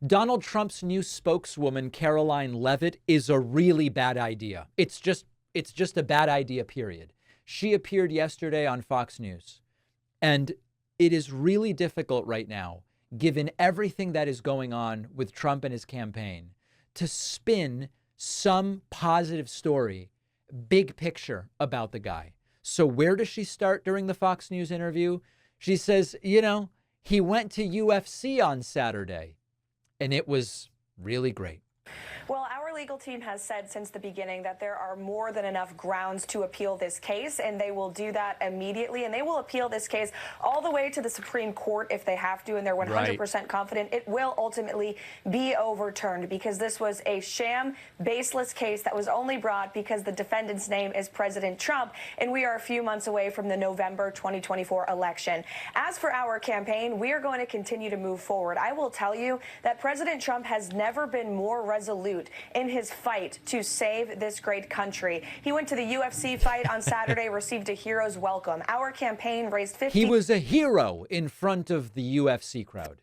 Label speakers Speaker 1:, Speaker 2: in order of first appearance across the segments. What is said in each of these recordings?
Speaker 1: Donald Trump's new spokeswoman, Karoline Leavitt, is a really bad idea. It's just a bad idea, period. She appeared yesterday on Fox News, and it is really difficult right now, given everything that is going on with Trump and his campaign, to spin some positive story, big picture about the guy. So where does she start during the Fox News interview? She says, he went to UFC on Saturday, and it was really great.
Speaker 2: Well, our legal team has said since the beginning that there are more than enough grounds to appeal this case, and they will do that immediately. And they will appeal this case all the way to the Supreme Court if they have to, and they're 100% confident it will ultimately be overturned, because this was a sham, baseless case that was only brought because the defendant's name is President Trump, and we are a few months away from the November 2024 election. As for our campaign, we are going to continue to move forward. I will tell you that President Trump has never been more resolute in his fight to save this great country. He went to the UFC fight on Saturday, received a hero's welcome. Our campaign raised
Speaker 1: He was a hero in front of the UFC crowd.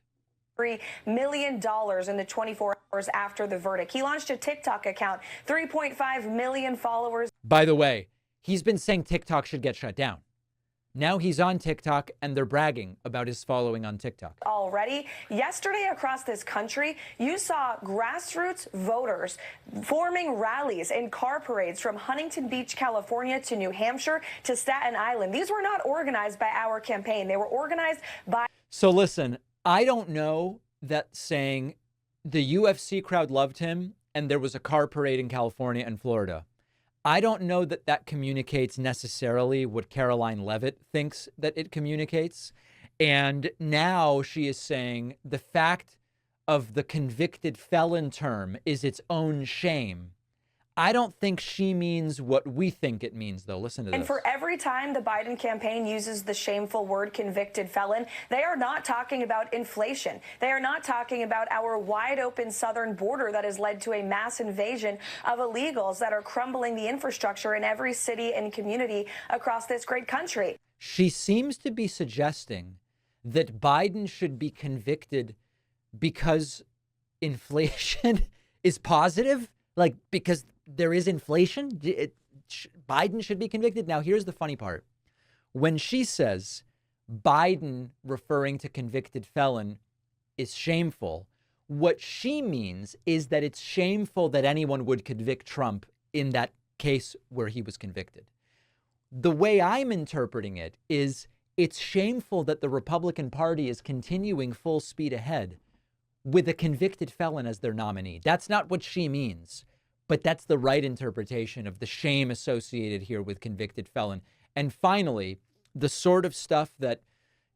Speaker 2: $3 million in the 24 hours after the verdict. He launched a TikTok account, 3.5 million followers.
Speaker 1: By the way, he's been saying TikTok should get shut down. Now he's on TikTok, and they're bragging about his following on TikTok.
Speaker 2: Already, yesterday across this country, you saw grassroots voters forming rallies and car parades from Huntington Beach, California to New Hampshire to Staten Island. These were not organized by our campaign. They were organized by...
Speaker 1: So listen, I don't know that saying the UFC crowd loved him and there was a car parade in California and Florida, I don't know that that communicates necessarily what Karoline Leavitt thinks that it communicates. And now she is saying the fact of the convicted felon term is its own shame. I don't think she means what we think it means, though. Listen to this.
Speaker 2: And for every time the Biden campaign uses the shameful word convicted felon, they are not talking about inflation. They are not talking about our wide open southern border that has led to a mass invasion of illegals that are crumbling the infrastructure in every city and community across this great country.
Speaker 1: She seems to be suggesting that Biden should be convicted because inflation is positive, like because there is inflation. Biden should be convicted. Now, here's the funny part. When she says Biden referring to convicted felon is shameful, what she means is that it's shameful that anyone would convict Trump in that case where he was convicted. The way I'm interpreting it is it's shameful that the Republican Party is continuing full speed ahead with a convicted felon as their nominee. That's not what she means. But that's the right interpretation of the shame associated here with convicted felon. And finally, the sort of stuff that,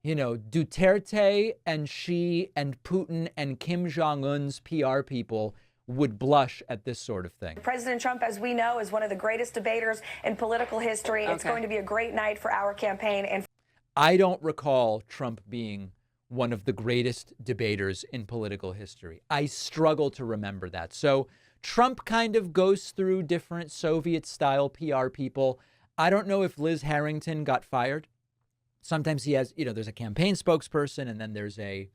Speaker 1: Duterte and Xi and Putin and Kim Jong-un's PR people would blush at this sort of thing.
Speaker 2: President Trump, as we know, is one of the greatest debaters in political history. Okay. It's going to be a great night for our campaign. And
Speaker 1: I don't recall Trump being one of the greatest debaters in political history. I struggle to remember that. So Trump kind of goes through different Soviet-style PR people. I don't know if Liz Harrington got fired. Sometimes he has, there's a campaign spokesperson and then there's a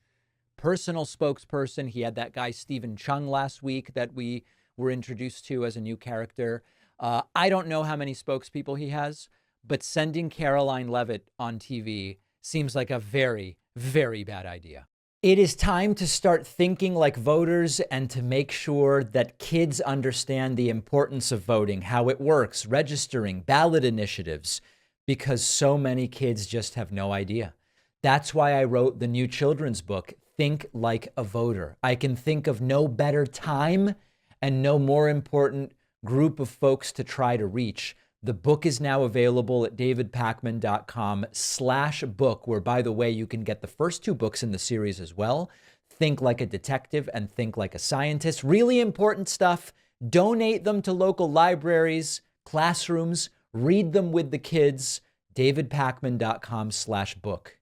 Speaker 1: personal spokesperson. He had that guy, Stephen Chung, last week that we were introduced to as a new character. I don't know how many spokespeople he has, but sending Karoline Leavitt on TV seems like a very, very bad idea. It is time to start thinking like voters and to make sure that kids understand the importance of voting, how it works, registering, ballot initiatives, because so many kids just have no idea. That's why I wrote the new children's book, Think Like a Voter. I can think of no better time and no more important group of folks to try to reach. The book is now available at davidpakman.com/book, where, by the way, you can get the first 2 books in the series as well. Think Like a Detective and Think Like a Scientist. Really important stuff. Donate them to local libraries, classrooms. Read them with the kids. davidpakman.com/book.